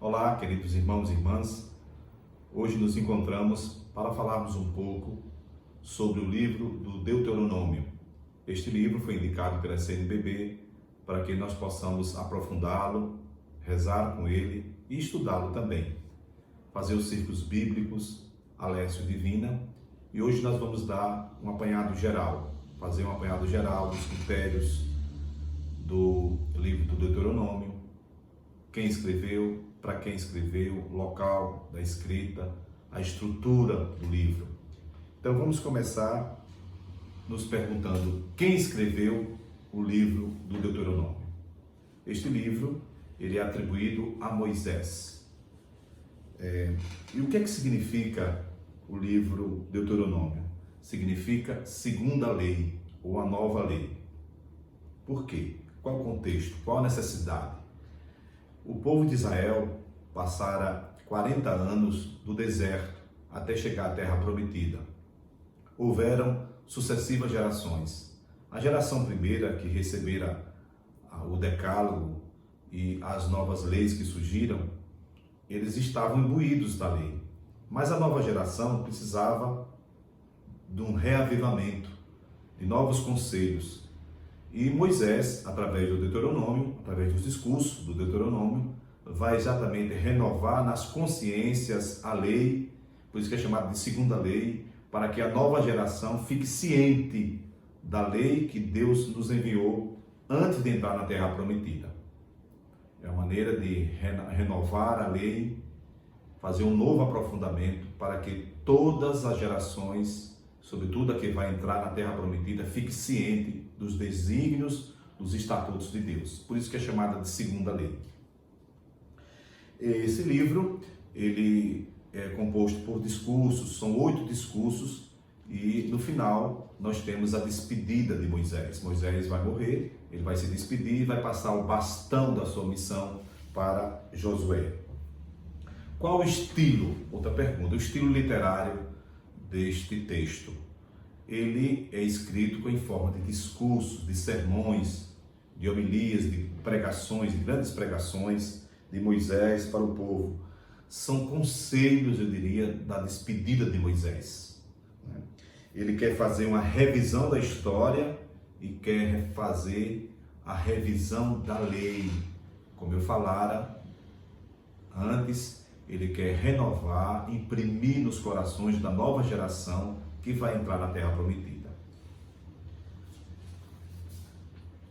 Olá, queridos irmãos e irmãs. Hoje nos encontramos para falarmos um pouco sobre o livro do Deuteronômio. Este livro foi indicado pela CNBB para que nós possamos aprofundá-lo, rezar com ele e estudá-lo também. Fazer os círculos bíblicos, a Lécio Divina, e hoje nós vamos dar um apanhado geral, fazer um apanhado geral dos critérios do livro do Deuteronômio, quem escreveu, para quem escreveu, o local da escrita, a estrutura do livro. Então vamos começar nos perguntando quem escreveu o livro do Deuteronômio. Este livro ele é atribuído a Moisés. E o que é que significa o livro Deuteronômio? Significa segunda lei ou a nova lei. Por quê? Qual o contexto? Qual a necessidade? O povo de Israel passara 40 anos do deserto até chegar à terra prometida. Houveram sucessivas gerações. A geração primeira, que recebera o decálogo e as novas leis que surgiram, eles estavam imbuídos da lei. Mas a nova geração precisava de um reavivamento, de novos conselhos. E Moisés, através do Deuteronômio, através dos discursos do Deuteronômio, vai exatamente renovar nas consciências a lei, por isso que é chamado de segunda lei, para que a nova geração fique ciente da lei que Deus nos enviou antes de entrar na terra prometida. É uma maneira de renovar a lei, fazer um novo aprofundamento para que todas as gerações, sobretudo a que vai entrar na terra prometida, fique ciente dos desígnios, dos estatutos de Deus. Por isso que é chamada de segunda lei. Esse livro, ele é composto por discursos, são 8 discursos, e no final nós temos a despedida de Moisés. Moisés vai morrer, ele vai se despedir e vai passar o bastão da sua missão para Josué. Qual o estilo? Outra pergunta. O estilo literário deste texto. Ele é escrito em forma de discursos, de sermões, de homilias, de pregações, de grandes pregações de Moisés para o povo. São conselhos, eu diria, da despedida de Moisés. Ele quer fazer uma revisão da história e quer fazer a revisão da lei. Como eu falara antes, ele quer renovar, imprimir nos corações da nova geração que vai entrar na terra prometida.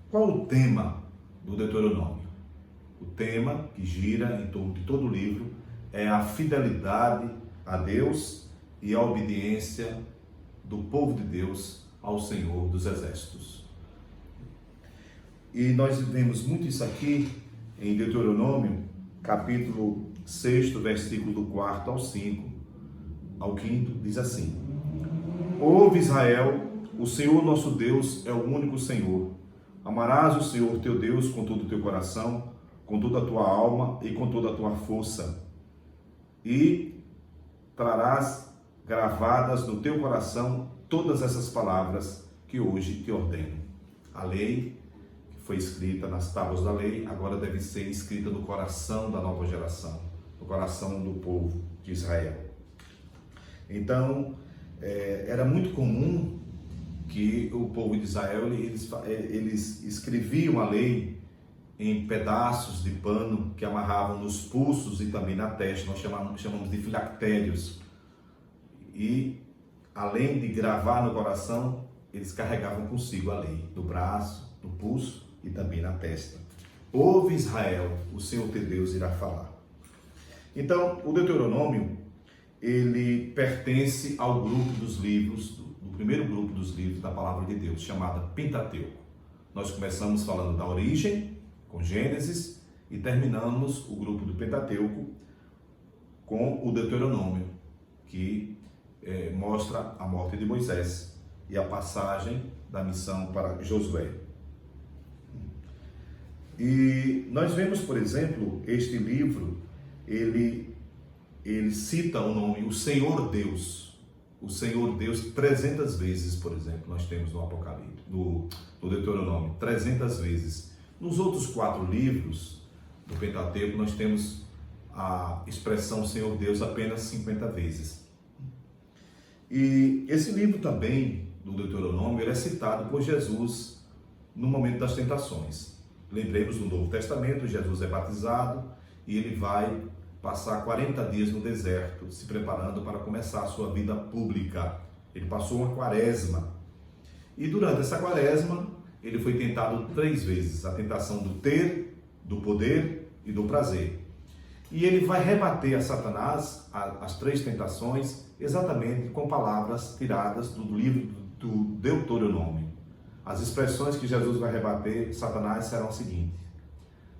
Qual o tema do Deuteronômio? O tema que gira em torno de todo o livro é a fidelidade a Deus e a obediência do povo de Deus ao Senhor dos Exércitos. E nós vemos muito isso aqui em Deuteronômio, capítulo 6, versículo do 4 ao 5, ao 5, diz assim: Ouve, Israel, o Senhor nosso Deus é o único Senhor. Amarás o Senhor teu Deus com todo o teu coração, com toda a tua alma e com toda a tua força. E trarás gravadas no teu coração todas essas palavras que hoje te ordeno. A lei que foi escrita nas tábuas da lei, agora deve ser escrita no coração da nova geração, no coração do povo de Israel. Então, era muito comum que o povo de Israel, eles escreviam a lei em pedaços de pano que amarravam nos pulsos e também na testa. Nós chamamos de filactérios. E, além de gravar no coração, eles carregavam consigo a lei no braço, no pulso e também na testa. Ouve, Israel, o Senhor teu Deus irá falar. Então, o Deuteronômio, ele pertence ao grupo dos livros, do primeiro grupo dos livros da Palavra de Deus, chamada Pentateuco. Nós começamos falando da origem, com Gênesis, e terminamos o grupo do Pentateuco com o Deuteronômio, que mostra a morte de Moisés e a passagem da missão para Josué. E nós vemos, por exemplo, este livro, ele cita o nome, o Senhor Deus. O Senhor Deus 300 vezes, por exemplo, nós temos no Apocalipse, no Deuteronômio, 300 vezes. Nos outros 4 livros do Pentateuco, nós temos a expressão Senhor Deus apenas 50 vezes. E esse livro também, do Deuteronômio, ele é citado por Jesus no momento das tentações. Lembremos, no Novo Testamento, Jesus é batizado e ele vai passar 40 dias no deserto, se preparando para começar a sua vida pública. Ele passou uma quaresma. E durante essa quaresma, ele foi tentado 3 vezes. A tentação do ter, do poder e do prazer. E ele vai rebater a Satanás as 3 tentações exatamente com palavras tiradas do livro do Deuteronômio. As expressões que Jesus vai rebater Satanás serão as seguintes: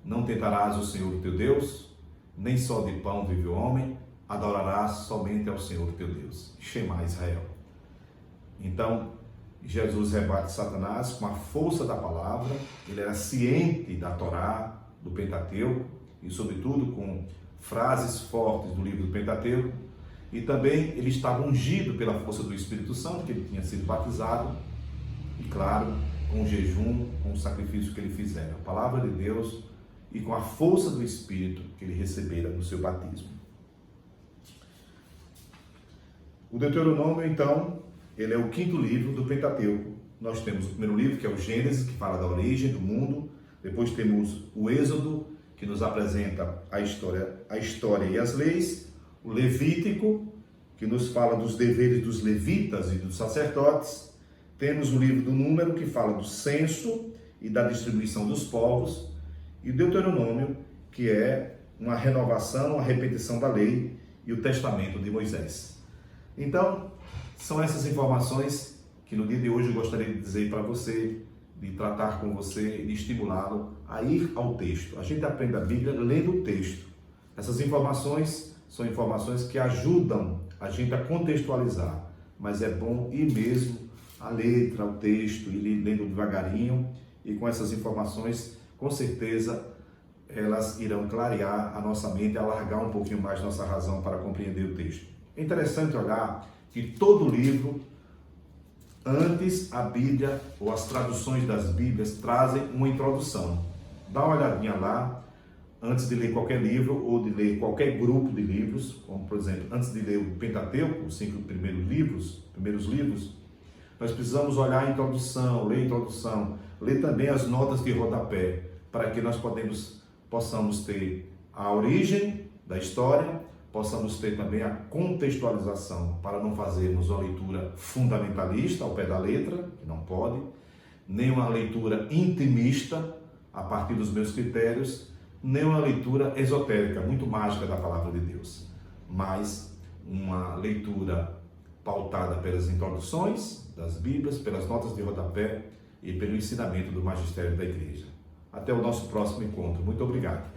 não tentarás o Senhor teu Deus, nem só de pão vive o homem, adorarás somente ao Senhor teu Deus. Shema Israel. Então, Jesus rebate Satanás com a força da palavra. Ele era ciente da Torá, do Pentateuco, e sobretudo com frases fortes do livro do Pentateuco. E também ele estava ungido pela força do Espírito Santo, que ele tinha sido batizado, e claro, com o jejum, com o sacrifício que ele fizera, a palavra de Deus e com a força do Espírito que ele recebera no seu batismo. O Deuteronômio, então, ele é o 5º livro do Pentateuco. Nós temos o primeiro livro, que é o Gênesis, que fala da origem do mundo. Depois temos o Êxodo, que nos apresenta a história e as leis. O Levítico, que nos fala dos deveres dos levitas e dos sacerdotes. Temos o livro do Número, que fala do censo e da distribuição dos povos. E o Deuteronômio, que é uma renovação, uma repetição da lei, e o testamento de Moisés. Então, são essas informações que no dia de hoje eu gostaria de dizer para você, de tratar com você e de estimulá-lo a ir ao texto. A gente aprende a Bíblia lendo o texto. Essas informações são informações que ajudam a gente a contextualizar, mas é bom ir mesmo a letra, o texto, ir lendo devagarinho, e com essas informações, com certeza, elas irão clarear a nossa mente, alargar um pouquinho mais nossa razão para compreender o texto. É interessante olhar que todo livro, antes a Bíblia ou as traduções das Bíblias trazem uma introdução. Dá uma olhadinha lá, antes de ler qualquer livro ou de ler qualquer grupo de livros, como por exemplo, antes de ler o Pentateuco, os 5 primeiros livros, nós precisamos olhar a introdução, ler também as notas de rodapé, para que nós possamos ter a origem da história, possamos ter também a contextualização, para não fazermos uma leitura fundamentalista ao pé da letra, que não pode, nem uma leitura intimista, a partir dos meus critérios, nem uma leitura esotérica, muito mágica da palavra de Deus, mas uma leitura pautada pelas introduções das Bíblias, pelas notas de rodapé e pelo ensinamento do magistério da igreja. Até o nosso próximo encontro. Muito obrigado.